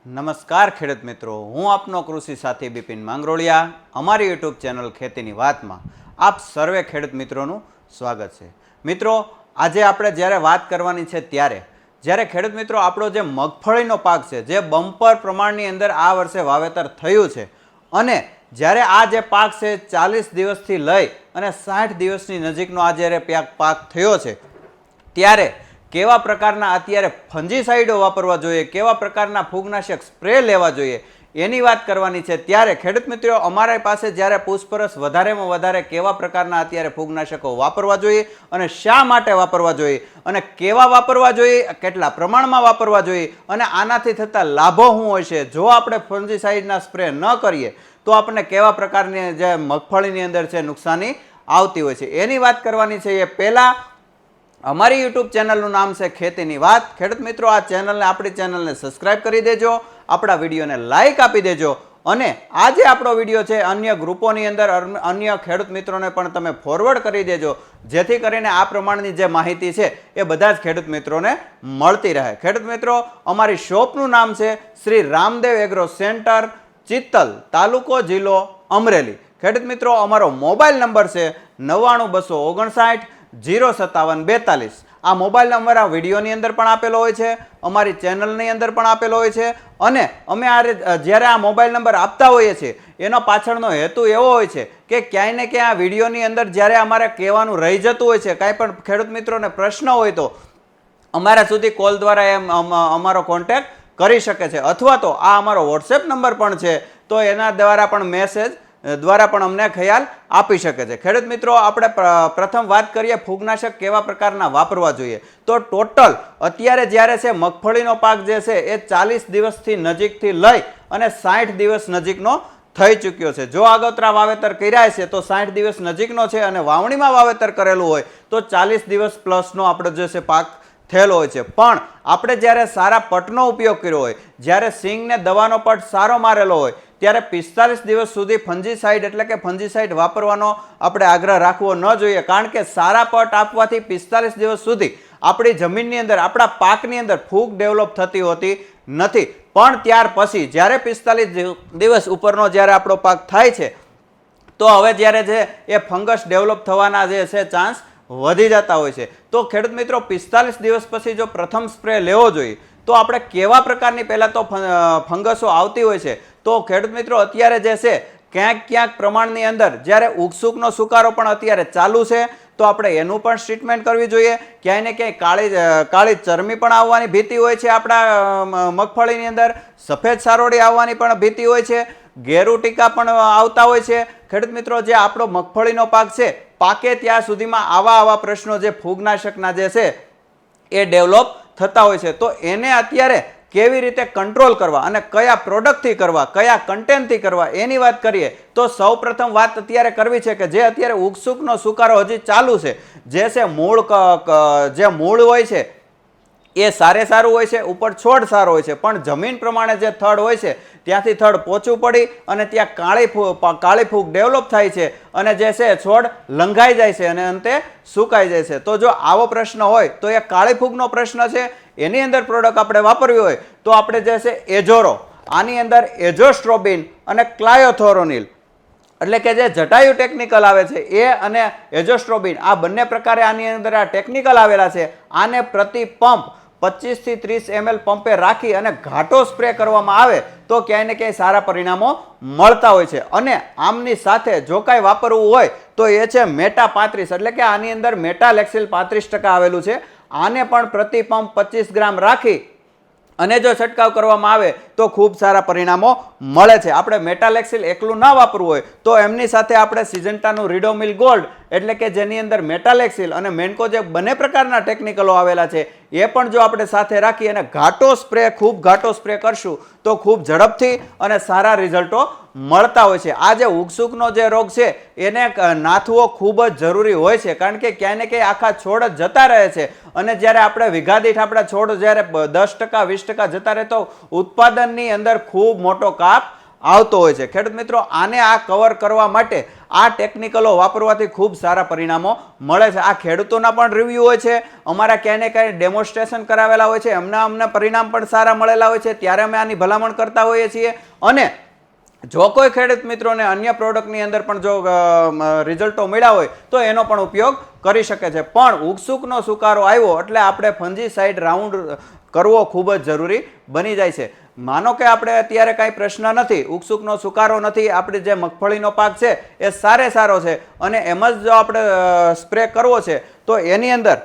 નમસ્કાર ખેડૂત મિત્રો, હું આપનો કૃષિ સાથી બિપિન માંગરોળિયા. અમારી યુટ્યુબ ચેનલ ખેતીની વાતમાં આપ સર્વે ખેડૂત મિત્રોનું સ્વાગત છે. મિત્રો, આજે આપણે જ્યારે વાત કરવાની છે જ્યારે ખેડૂત મિત્રો આપણો જે મગફળીનો પાક છે, જે બમ્પર પ્રમાણની અંદર આ વર્ષે વાવેતર થયું છે, અને જ્યારે આ જે પાક છે 40 દિવસથી લઈ અને 60 દિવસની નજીકનો આ જ્યારે પાક થયો છે, ત્યારે કેવા પ્રકારના અત્યારે ફંજીસાઇડો વાપરવા જોઈએ, કેવા પ્રકારના ફૂગનાશક સ્પ્રે લેવા જોઈએ એની વાત કરવાની છે. ત્યારે ખેડૂત મિત્રો, અમારી પાસે જ્યારે પૂછપરછ વધારેમાં વધારે કેવા પ્રકારના અત્યારે ફૂગનાશકો વાપરવા જોઈએ અને શા માટે વાપરવા જોઈએ અને કેવા વાપરવા જોઈએ, કેટલા પ્રમાણમાં વાપરવા જોઈએ અને આનાથી થતા લાભો શું હોય છે, જો આપણે ફંજીસાઇડના સ્પ્રે ન કરીએ તો આપણને કેવા પ્રકારની જે મગફળીની અંદર છે નુકસાની આવતી હોય છે, એની વાત કરવાની છે. એ પહેલાં અમારી યુટ્યુબ ચેનલનું નામ છે ખેતીની વાત. ખેડૂત મિત્રો, આ ચેનલને, આપણી ચેનલને સબસ્ક્રાઇબ કરી દેજો, આપણા વિડીયોને લાઇક આપી દેજો, અને આ જે આપણો વિડીયો છે અન્ય ગ્રુપોની અંદર અન્ય ખેડૂત મિત્રોને પણ તમે ફોરવર્ડ કરી દેજો, જેથી કરીને આ પ્રમાણની જે માહિતી છે એ બધા જ ખેડૂત મિત્રોને મળતી રહે. ખેડૂત મિત્રો, અમારી શોપનું નામ છે શ્રી રામદેવ એગ્રો સેન્ટર, ચિત્તલ, તાલુકો જિલ્લો અમરેલી. ખેડૂત મિત્રો, અમારો મોબાઈલ નંબર છે 99259 05742. આ મોબાઈલ નંબર આ વિડીયોની અંદર પણ આપેલો હોય છે, અમારી ચેનલની અંદર પણ આપેલો હોય છે, અને અમે જ્યારે આ મોબાઈલ નંબર આપતા હોઈએ છીએ એનો પાછળનો હેતુ એવો હોય છે કે ક્યાંય ને ક્યાંય આ વિડીયોની અંદર જ્યારે અમારે કહેવાનું રહી જતું હોય છે, કાંઈ પણ ખેડૂત મિત્રોને પ્રશ્ન હોય તો અમારા સુધી કોલ દ્વારા અમારો કોન્ટેક્ટ કરી શકે છે, અથવા તો આ અમારો વોટ્સએપ નંબર પણ છે, તો એના દ્વારા પણ મેસેજ દ્વારા પણ અમને ખ્યાલ આપી શકે છે. ખેડૂત મિત્રો, આપણે પ્રથમ વાત કરીએ ફૂગનાશક કેવા પ્રકારના વાપરવા જોઈએ. તો ટોટલ અત્યારે જ્યારે છે મગફળીનો પાક જે છે એ 40 દિવસથી નજીકથી લઈ અને 60 દિવસ નજીકનો થઈ ચૂક્યો છે. જો આગોતરા વાવેતર કર્યા છે તો 60 દિવસ નજીકનો છે, અને વાવણીમાં વાવેતર કરેલું હોય તો 40 દિવસ પ્લસનો આપણો જે છે પાક થયેલો હોય છે. પણ આપણે જ્યારે સારા પટનો ઉપયોગ કર્યો હોય, જ્યારે સિંગને દવાનો પટ સારો મારેલો હોય, ત્યારે 45 દિવસ સુધી ફંજીસાઇડ એટલે કે ફંજીસાઇડ વાપરવાનો આપણે આગ્રહ રાખવો ન જોઈએ, કારણ કે સારા પટ આપવાથી 45 દિવસ સુધી આપણી જમીનની અંદર, આપણા પાકની અંદર ફૂગ ડેવલપ થતી હોતી નથી. પણ ત્યાર પછી જ્યારે 45 દિવસ ઉપરનો જ્યારે આપણો પાક થાય છે, તો હવે જ્યારે છે એ ફંગસ ડેવલપ થવાના જે છે ચાન્સ વધી જતા હોય છે. તો ખેડૂત મિત્રો, 45 દિવસ પછી જો પ્રથમ સ્પ્રે લેવો જોઈએ તો આપણે કેવા પ્રકારની પહેલાં તો ફંગસો આવતી હોય છે, તો ખેડૂત મિત્રો અત્યારે જે છે ક્યાંક પ્રમાણની અંદર જ્યારે ઉગસુકનો સુકારો પણ અત્યારે ચાલુ છે, તો આપણે એનું પણ ટ્રીટમેન્ટ કરવી જોઈએ. ક્યાંય ને ક્યાંય કાળી ચરમી પણ આવવાની ભીતિ હોય છે આપણા મગફળીની અંદર, સફેદ સારોડી આવવાની પણ ભીતિ હોય છે, ગેરુ ટીકા પણ આવતા હોય છે. ખેડૂત મિત્રો, જે આપણો મગફળીનો પાક છે પાકે ત્યાં સુધીમાં આવા પ્રશ્નો જે ફૂગનાશકના જે છે એ ડેવલપ થતા હોય છે. તો એને અત્યારે કેવી રીતે કંટ્રોલ કરવા અને કયા પ્રોડક્ટથી કરવા, કયા કન્ટેન્ટથી કરવા એની વાત કરીએ તો સૌ પ્રથમ વાત અત્યારે કરવી છે કે જે અત્યારે ઉગસુકનો સુકારો હજી ચાલુ છે, જે છે મૂળ હોય છે એ સારું હોય છે, ઉપર છોડ સારો હોય છે, પણ જમીન પ્રમાણે જે થડ હોય છે ત્યાંથી થડ પોચું પડી અને ત્યાં કાળી ફૂગ ડેવલપ થાય છે, અને જે છે છોડ લંઘાઈ જાય છે અને અંતે સુકાઈ જાય છે. તો જો આવો પ્રશ્ન હોય તો એ કાળી ફૂગનો પ્રશ્ન છે, એની અંદર પ્રોડક્ટ આપણે વાપરવી હોય તો આપણે જે છે એજોરો, આની અંદર એઝોસ્ટ્રોબિન અને ક્લાયોથોરોનિલ એટલે કે જે જટાયુ ટેકનિકલ આવે છે એ અને એઝોસ્ટ્રોબિન, આ બંને પ્રકારે આની અંદર આ ટેકનિકલ આવેલા છે. આને પ્રતિ પંપ 25 થી 30 ml પંપે રાખી અને ઘાટો સ્પ્રે કરવામાં આવે તો ક્યાંય ને ક્યાંય સારા પરિણામો મળતા હોય છે. અને આમની સાથે જો કાંઈ વાપરવું હોય તો એ છે મેટા 35, એટલે કે આની અંદર મેટાલેક્સિલ 35% આવેલું છે. આને પણ પ્રતિ પંપ 25 ગ્રામ રાખી અને જો છંટકાવ કરવામાં આવે તો ખૂબ સારા પરિણામો મળે છે. આપણે મેટાલેક્સિલ એકલું ના વાપરવું હોય તો એમની સાથે આપણે સિઝન્ટાનું રીડોમિલ ગોલ્ડ એટલે કે જેની અંદર મેટાલેક્સિલ અને મેન્કો જે બંને પ્રકારના ટેકનિકલો આવેલા છે એ પણ જો આપણે સાથે રાખી અને ખૂબ ઘાટો સ્પ્રે કરશું તો ખૂબ ઝડપથી અને સારા રિઝલ્ટો મળતા હોય છે. આ જે ઉગસુકનો જે રોગ છે એને નાથવો ખૂબ જ જરૂરી હોય છે, કારણ કે ક્યાંય ને ક્યાંય આખા છોડ જ જતા રહે છે, અને જ્યારે આપણે વીઘા દીઠ આપણા છોડ જ્યારે 10% 20% જતા રહે તો ઉત્પાદનની અંદર ખૂબ મોટો કાપ આવતો હોય છે. ખેડૂત મિત્રો, આને આ કવર કરવા માટે આ ટેકનિકલો વાપરવાથી ખૂબ સારા પરિણામો મળે છે. આ ખેડૂતોના પણ રિવ્યૂ હોય છે, અમારા ક્યાંય ને ક્યાંય ડેમોન્સ્ટ્રેશન કરાવેલા હોય છે, અમને પરિણામ પણ સારા મળેલા હોય છે, ત્યારે અમે આની ભલામણ કરતા હોઈએ છીએ. અને જો કોઈ ખેડૂત મિત્રોને અન્ય પ્રોડક્ટની અંદર પણ જો રિઝલ્ટો મળ્યા હોય તો એનો પણ ઉપયોગ કરી શકે છે. પણ ઉગસુકનો સુકારો આવ્યો એટલે આપણે ફંજીસાઇડ રાઉન્ડ કરવો ખૂબ જ જરૂરી બની જાય છે. માનો કે આપણે અત્યારે કાંઈ પ્રશ્ન નથી, ઉગસુકનો સુકારો નથી, આપણે જે મગફળીનો પાક છે એ સારો છે અને એમ જ જો આપણે સ્પ્રે કરવો છે તો એની અંદર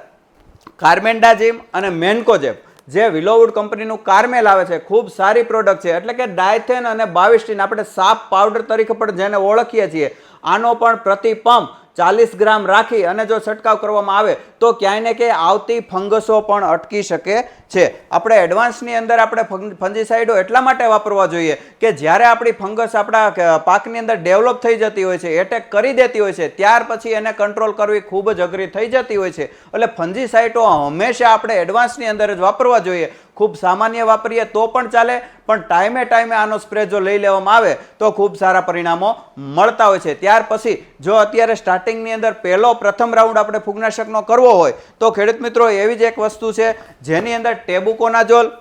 કાર્બેન્ડાઝિમ અને મેન્કોજેબ જે વિલોવુડ કંપનીનું કાર્મેલ આવે છે, ખૂબ સારી પ્રોડક્ટ છે. એટલે કે ડાયથેન અને બાવિસ્ટીન આપણે સાપ પાવડર તરીકે પણ જેને ઓળખીએ છીએ, આનો પણ પ્રતિ પંપ 40 ગ્રામ રાખી અને જો છંટકાવ કરવામાં આવે તો ક્યાંય ને ક્યાંય આવતી ફંગસો પણ અટકી શકે છે. આપણે એડવાન્સની અંદર આપણે ફંજીસાઇડો એટલા માટે વાપરવા જોઈએ કે જ્યારે આપણી ફંગસ આપણા પાકની અંદર ડેવલપ થઈ જતી હોય છે, એટેક કરી દેતી હોય છે, ત્યાર પછી એને કંટ્રોલ કરવી ખૂબ જ અઘરી થઈ જતી હોય છે. એટલે ફંજીસાઇડો હંમેશા આપણે એડવાન્સની અંદર જ વાપરવા જોઈએ. ખૂબ સામાન્ય વાપરીએ તો પણ ચાલે, પણ ટાઈમે આનો સ્પ્રે જો લઈ લેવામાં આવે તો ખૂબ સારા પરિણામો મળતા હોય છે. ત્યાર પછી જો અત્યારે સ્ટાર્ટિંગની અંદર પ્રથમ રાઉન્ડ આપણે ફૂગનાશકનો કરવો હોય તો ખેડૂત મિત્રો એવી જ એક વસ્તુ છે જેની અંદર ટેબુકોનાઝોલ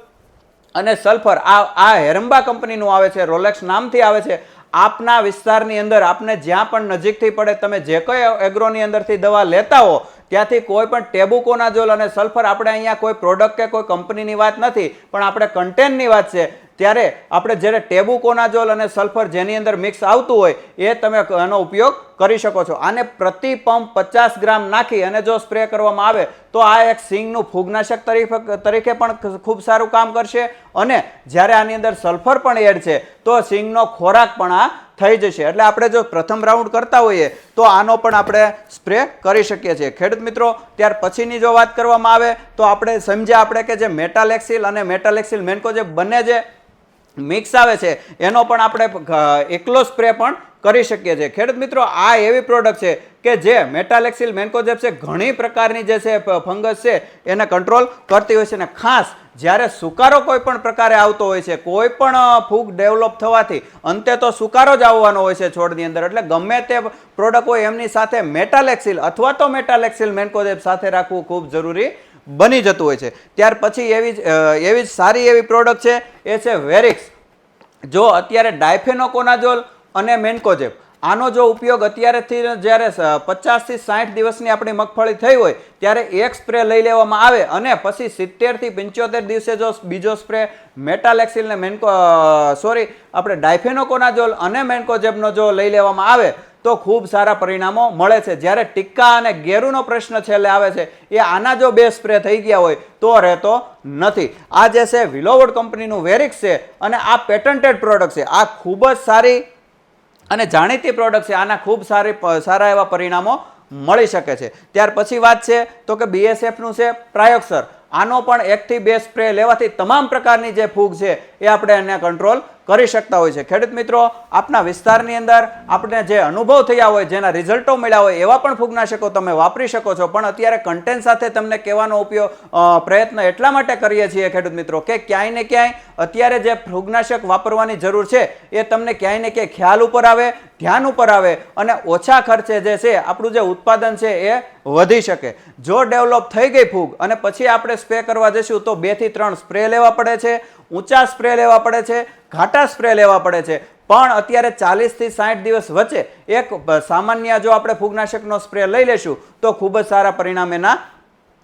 અને સલ્ફર, આ હેરમ્બા કંપનીનું આવે છે, રોલેક્સ નામથી આવે છે. આપના વિસ્તારની અંદર આપને જ્યાં પણ નજીકથી પડે, તમે જે કોઈ એગ્રોની અંદરથી દવા લેતા હો ત્યાંથી કોઈ પણ ટેબુકોનાઝોલ અને સલ્ફર, આપણે અહીંયા કોઈ પ્રોડક્ટ કે કોઈ કંપનીની વાત નથી પણ આપણે કન્ટેન્ટની વાત છે, ત્યારે આપણે જ્યારે ટેબુકોનાઝોલ અને સલ્ફર જેની અંદર મિક્સ આવતું હોય એ તમે એનો ઉપયોગ કરી શકો છો. આને પ્રતિ પંપ 50 ગ્રામ નાખી અને જો સ્પ્રે કરવામાં આવે તો આ એક સિંગનું ફૂગનાશક તરીકે પણ ખૂબ સારું કામ કરશે. અને જ્યારે આની અંદર સલ્ફર પણ એડ છે તો સિંગનો ખોરાક પણ આ થઈ જશે. એટલે આપણે જો પ્રથમ રાઉન્ડ કરતા હોઈએ તો આનો પણ આપણે સ્પ્રે કરી શકીએ છીએ. ખેડૂત મિત્રો, ત્યાર પછીની જો વાત કરવામાં આવે તો આપણે સમજ્યા આપણે કે જે મેટાલેક્સિલ અને મેટાલેક્સિલ મેન્કોજેબ બંને જે મિક્સ આવે છે એનો પણ આપણે એકલો સ્પ્રે પણ કરી શકીએ છીએ. ખેડૂત મિત્રો, આ એવી પ્રોડક્ટ છે કે જે મેટાલેક્સિલ મેન્કોજેબ છે ઘણી પ્રકારની જે છે ફંગસ છે એને કંટ્રોલ કરતી હોય છે. અને ખાસ જ્યારે સુકારો કોઈ પણ પ્રકારે આવતો હોય છે, કોઈ પણ ફૂગ ડેવલપ થવાથી અંતે તો સુકારો જ આવવાનો હોય છે છોડની અંદર, એટલે ગમે તે પ્રોડક્ટ હોય એમની સાથે મેટાલેક્સિલ અથવા તો મેટાલેક્સિલ મેન્કોજેબ સાથે રાખવું ખૂબ જરૂરી બની જતું હોય છે. ત્યાર પછી એવી જ સારી એવી પ્રોડક્ટ છે એ છે વેરિક્સ. જો અત્યારે ડાયફેનોકોનાઝોલ અને મેન્કોજેબ આનો જો ઉપયોગ અત્યારેથી જ્યારે 50 થી 60 દિવસની આપણી મગફળી થઈ હોય ત્યારે એક સ્પ્રે લઈ લેવામાં આવે અને પછી 70 થી 75 દિવસે જો બીજો સ્પ્રે મેટાલેક્સિલ ને આપણે ડાયફેનોકોનાઝોલ અને મેન્કોજેબનો જો લઈ લેવામાં આવે તો ખૂબ સારા પરિણામો મળે છે. જ્યારે ટીક્કા અને ગેરુનો પ્રશ્ન છેલ્લે આવે છે એ આના જો 2 સ્પ્રે થઈ ગયા હોય તો રહેતો નથી. આ જે છે વિલોવુડ કંપનીનું વેરિક્સ છે અને આ પેટન્ટેડ પ્રોડક્ટ છે. આ ખૂબ જ સારી અને જાણીતી પ્રોડક્ટ છે. આના ખૂબ સારા એવા પરિણામો મળી શકે છે. ત્યાર પછી વાત છે તો કે BSFનું છે પ્રાયોક્સર. આનો પણ 1 થી 2 સ્પ્રે લેવાથી તમામ પ્રકારની જે ફૂગ છે એ આપણે એને કંટ્રોલ કરી શકતા હોય છે. ખેડૂત મિત્રો, આપના વિસ્તારની અંદર આપણે જે અનુભવ થયા હોય, જેના રિઝલ્ટો મળ્યા હોય એવા પણ ફૂગનાશકો તમે વાપરી શકો છો. પણ અત્યારે કન્ટેન્ટ સાથે તમને કહેવાનો પ્રયત્ન એટલા માટે કરીએ છીએ ખેડૂત મિત્રો કે ક્યાંય ને ક્યાંય અત્યારે જે ફૂગનાશક વાપરવાની જરૂર છે એ તમને ક્યાંય ને ક્યાંય ખ્યાલ ઉપર આવે, ધ્યાન ઉપર આવે અને ઓછા ખર્ચે જે છે આપણું જે ઉત્પાદન છે એ વધી શકે. જો ડેવલપ થઈ ગઈ ફૂગ અને પછી આપણે સ્પ્રે કરવા જઈશું તો 2 થી 3 સ્પ્રે લેવા પડે છે, ઊંચા સ્પ્રે લેવા પડે છે, ઘાટા સ્પ્રે લેવા પડે છે. પણ અત્યારે 40 થી 60 દિવસ વચ્ચે એક સામાન્ય જો આપણે ફૂગનાશકનો સ્પ્રે લઈ લેશું તો ખૂબ જ સારા પરિણામ એના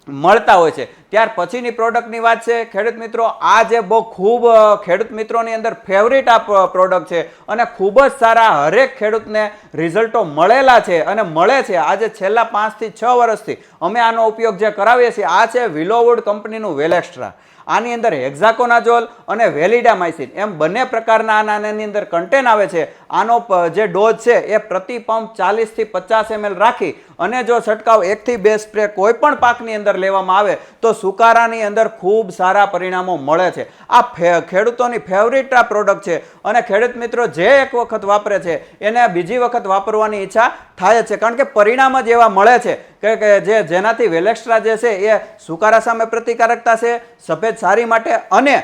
મળતા હોય છે. ત્યાર પછીની પ્રોડક્ટની વાત છે ખેડૂત મિત્રો, આ જે બહુ ખૂબ ખેડૂત મિત્રોની અંદર ફેવરિટ આ પ્રોડક્ટ છે અને ખૂબ જ સારા હરેક ખેડૂતને રિઝલ્ટો મળેલા છે અને મળે છે. આજે છેલ્લા 5 થી 6 વર્ષથી અમે આનો ઉપયોગ જે કરાવીએ છીએ આ છે વિલોવુડ કંપનીનું વેલેક્સ્ટ્રા. આની અંદર હેક્ઝાકોનાઝોલ અને વેલિડામાઇસિન એમ બંને પ્રકારના આનાની અંદર કન્ટેન આવે છે. આનો જે ડોઝ છે એ પ્રતિ પંપ 40 થી 50 ml રાખી અને જો છંટકાવ 1 થી 2 સ્પ્રે કોઈ પણ પાકની અંદર લેવામાં આવે તો સુકારાની અંદર ખૂબ સારા પરિણામો મળે છે. આ ખેડૂતોની ફેવરિટ આ પ્રોડક્ટ છે અને ખેડૂત મિત્રો જે એક વખત વાપરે છે એને બીજી વખત વાપરવાની ઈચ્છા થાય છે, કારણ કે પરિણામ જ એવા મળે છે કે જેનાથી વેલેક્સ્ટ્રા જે છે એ સુકારા સામે પ્રતિકારકતા છે, સફેદ સારી માટે અને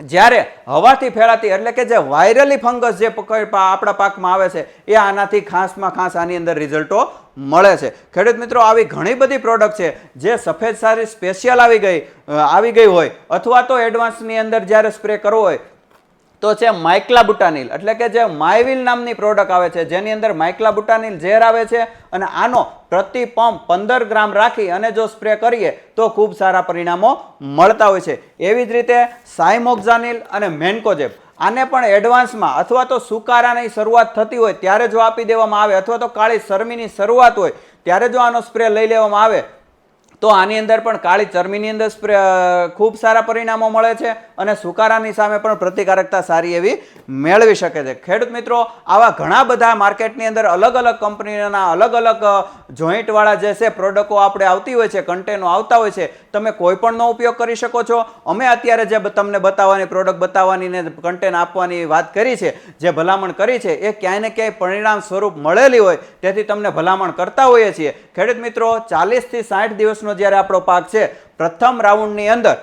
જ્યારે હવાથી ફેલાતી એટલે કે જે વાયરલી ફંગસ જે આપણા પાકમાં આવે છે એ આનાથી ખાસમાં ખાસ આની અંદર રિઝલ્ટો મળે છે. ખેડૂત મિત્રો, આવી ઘણી બધી પ્રોડક્ટ છે જે સફેદ સારી સ્પેશિયલ આવી ગઈ હોય અથવા તો એડવાન્સની અંદર જ્યારે સ્પ્રે કરવો હોય તો છે માઇક્લાબુટાનિલ, એટલે કે જે માયવિલ નામની પ્રોડક્ટ આવે છે જેની અંદર માઇક્લાબુટાનિલ ઝેર આવે છે અને આનો પ્રતિ પંપ 15 ગ્રામ રાખી અને જો સ્પ્રે કરીએ તો ખૂબ સારા પરિણામો મળતા હોય છે. એવી જ રીતે સાયમોક્ઝાનિલ અને મેન્કોજેબ આને પણ એડવાન્સમાં અથવા તો સુકારાની શરૂઆત થતી હોય ત્યારે જો આપી દેવામાં આવે અથવા તો કાળી ચરમીની શરૂઆત હોય ત્યારે જો આનો સ્પ્રે લઈ લેવામાં આવે તો આની અંદર પણ કાળી ચરમીની અંદર ખૂબ સારા પરિણામો મળે છે અને સુકારાની સામે પણ પ્રતિકારકતા સારી એવી મેળવી શકે છે. ખેડૂત મિત્રો, આવા ઘણા બધા માર્કેટની અંદર અલગ અલગ કંપનીના અલગ અલગ જોઈન્ટવાળા જે છે પ્રોડક્ટો આપણે આવતી હોય છે, કન્ટેનો આવતા હોય છે, તમે કોઈ પણનો ઉપયોગ કરી શકો છો. અમે અત્યારે જે તમને બતાવવાની પ્રોડક્ટ બતાવવાની ને કન્ટેન આપવાની વાત કરી છે, જે ભલામણ કરી છે, એ ક્યાંય ને ક્યાંય પરિણામ સ્વરૂપ મળેલી હોય તેથી તમને ભલામણ કરતા હોઈએ છીએ. ખેડૂત મિત્રો, 40 થી 60 દિવસનો જ્યારે આપણો પાક છે પ્રથમ રાઉન્ડની અંદર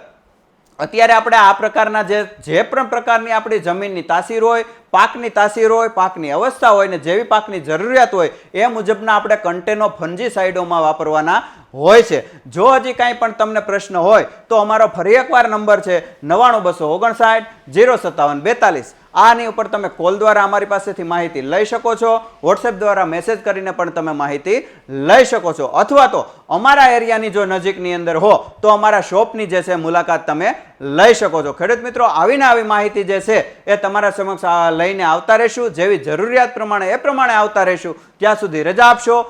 અત્યારે આપણે આ પ્રકારના જે પણ પ્રકારની આપણી જમીનની તાસીર હોય, પાકની તાસીર હોય, પાકની અવસ્થા હોય ને જેવી પાકની જરૂરિયાત હોય એ મુજબના આપણે કન્ટેનો ફંજીસાઇડોમાં વાપરવાના હોય છે. જો હજી કાંઈ પણ તમને પ્રશ્ન હોય તો અમારો ફરી એકવાર નંબર છે 99259 05742. આની ઉપર તમે કોલ દ્વારા અમારી પાસેથી માહિતી લઈ શકો છો, વોટ્સએપ દ્વારા મેસેજ કરીને પણ તમે માહિતી લઈ શકો છો, અથવા તો અમારા એરિયાની જો નજીકની અંદર હો તો અમારા શોપની જે છે મુલાકાત તમે લઈ શકો છો. ખેડૂત મિત્રો, આવીને આવી માહિતી જે છે એ તમારા સમક્ષ લઈને આવતા રહેશું. જેવી જરૂરિયાત પ્રમાણે એ પ્રમાણે આવતા રહેશું. ત્યાં સુધી રજા આપશો.